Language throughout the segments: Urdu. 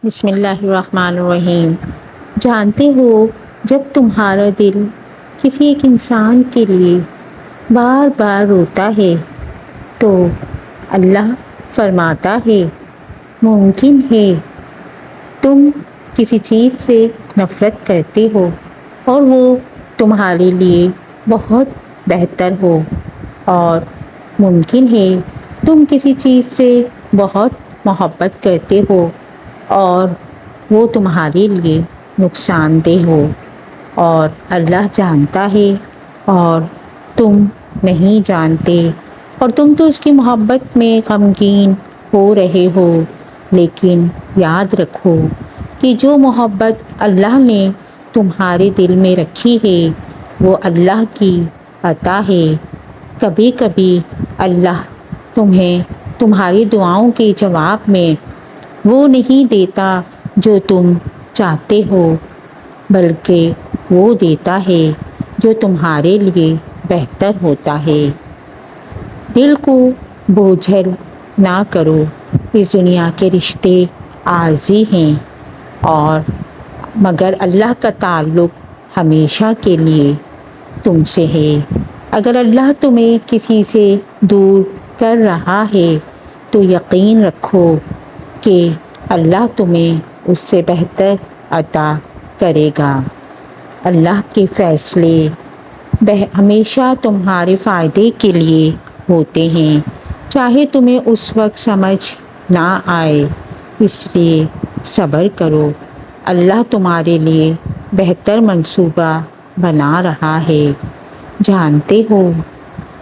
بسم اللہ الرحمن الرحیم۔ جانتے ہو، جب تمہارا دل کسی ایک انسان کے لیے بار بار روتا ہے تو اللہ فرماتا ہے ممکن ہے تم کسی چیز سے نفرت کرتے ہو اور وہ تمہارے لیے بہت بہتر ہو، اور ممکن ہے تم کسی چیز سے بہت محبت کرتے ہو اور وہ تمہارے لیے نقصان دہ ہو، اور اللہ جانتا ہے اور تم نہیں جانتے، اور تم تو اس کی محبت میں غمگین ہو رہے ہو۔ لیکن یاد رکھو کہ جو محبت اللہ نے تمہارے دل میں رکھی ہے وہ اللہ کی عطا ہے۔ کبھی کبھی اللہ تمہیں تمہاری دعاؤں کے جواب میں وہ نہیں دیتا جو تم چاہتے ہو، بلکہ وہ دیتا ہے جو تمہارے لیے بہتر ہوتا ہے۔ دل کو بوجھل نہ کرو، اس دنیا کے رشتے عارضی ہیں، اور مگر اللہ کا تعلق ہمیشہ کے لیے تم سے ہے۔ اگر اللہ تمہیں کسی سے دور کر رہا ہے تو یقین رکھو کہ اللہ تمہیں اس سے بہتر عطا کرے گا۔ اللہ کے فیصلے ہمیشہ تمہارے فائدے کے لیے ہوتے ہیں، چاہے تمہیں اس وقت سمجھ نہ آئے، اس لیے صبر کرو۔ اللہ تمہارے لیے بہتر منصوبہ بنا رہا ہے۔ جانتے ہو،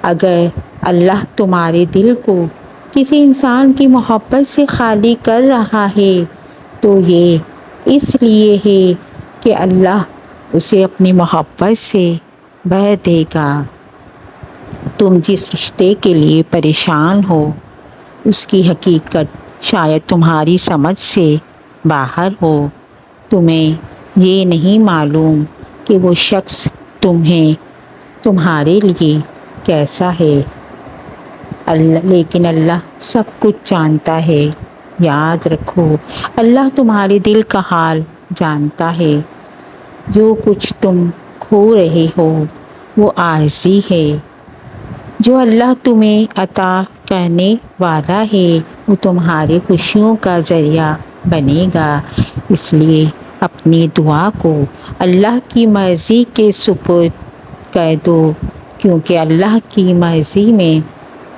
اگر اللہ تمہارے دل کو کسی انسان کی محبت سے خالی کر رہا ہے تو یہ اس لیے ہے کہ اللہ اسے اپنی محبت سے بھر دے گا۔ تم جس رشتے کے لیے پریشان ہو اس کی حقیقت شاید تمہاری سمجھ سے باہر ہو۔ تمہیں یہ نہیں معلوم کہ وہ شخص تمہارے لیے کیسا ہے، لیکن اللہ سب کچھ جانتا ہے۔ یاد رکھو، اللہ تمہارے دل کا حال جانتا ہے۔ جو کچھ تم کھو رہے ہو وہ عارضی ہے، جو اللہ تمہیں عطا کرنے والا ہے وہ تمہاری خوشیوں کا ذریعہ بنے گا۔ اس لیے اپنی دعا کو اللہ کی مرضی کے سپرد کر دو، کیونکہ اللہ کی مرضی میں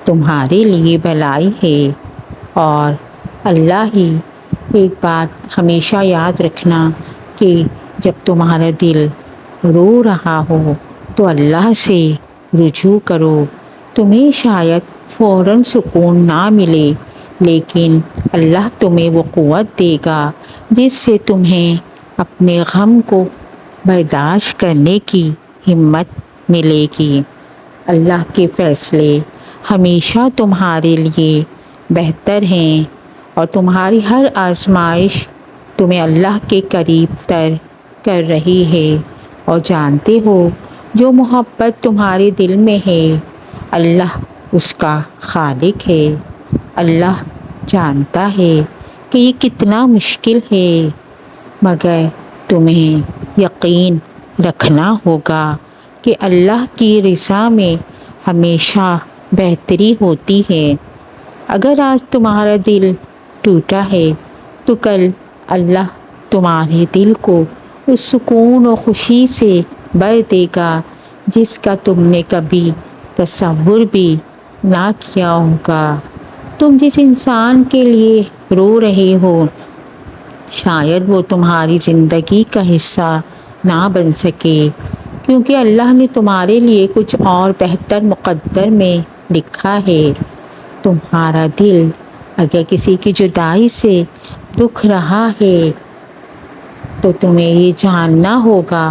تمہارے لیے بھلائی ہے۔ اور اللہ ہی ایک بات ہمیشہ یاد رکھنا کہ جب تمہارا دل رو رہا ہو تو اللہ سے رجوع کرو۔ تمہیں شاید فوراً سکون نہ ملے، لیکن اللہ تمہیں وہ قوت دے گا جس سے تمہیں اپنے غم کو برداشت کرنے کی ہمت ملے گی۔ اللہ کے فیصلے ہمیشہ تمہارے لیے بہتر ہیں، اور تمہاری ہر آزمائش تمہیں اللہ کے قریب تر کر رہی ہے۔ اور جانتے ہو، جو محبت تمہارے دل میں ہے اللہ اس کا خالق ہے۔ اللہ جانتا ہے کہ یہ کتنا مشکل ہے، مگر تمہیں یقین رکھنا ہوگا کہ اللہ کی رضا میں ہمیشہ بہتری ہوتی ہے۔ اگر آج تمہارا دل ٹوٹا ہے تو کل اللہ تمہارے دل کو اس سکون و خوشی سے بھر دے گا جس کا تم نے کبھی تصور بھی نہ کیا ہوگا۔ تم جس انسان کے لیے رو رہے ہو شاید وہ تمہاری زندگی کا حصہ نہ بن سکے، کیونکہ اللہ نے تمہارے لیے کچھ اور بہتر مقدر میں لکھا ہے۔ تمہارا دل اگر کسی کی جدائی سے دکھ رہا ہے تو تمہیں یہ جاننا ہوگا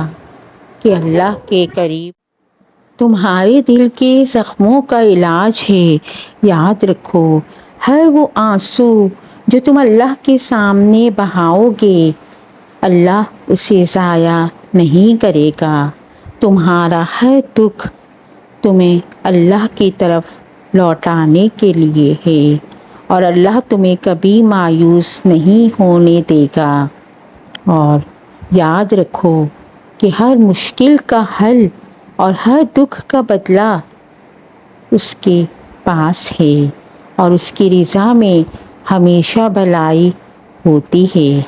کہ اللہ کے قریب تمہارے دل کے زخموں کا علاج ہے۔ یاد رکھو، ہر وہ آنسو جو تم اللہ کے سامنے بہاؤ گے اللہ اسے ضائع نہیں کرے گا۔ تمہارا ہر دکھ تمہیں اللہ کی طرف لوٹانے کے لیے ہے، اور اللہ تمہیں کبھی مایوس نہیں ہونے دے گا۔ اور یاد رکھو کہ ہر مشکل کا حل اور ہر دکھ کا بدلہ اس کے پاس ہے، اور اس کی رضا میں ہمیشہ بھلائی ہوتی ہے۔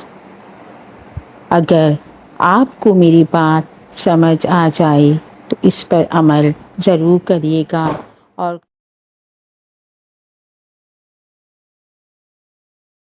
اگر آپ کو میری بات سمجھ آ جائے تو اس پر عمل ضرور کریے گا، اور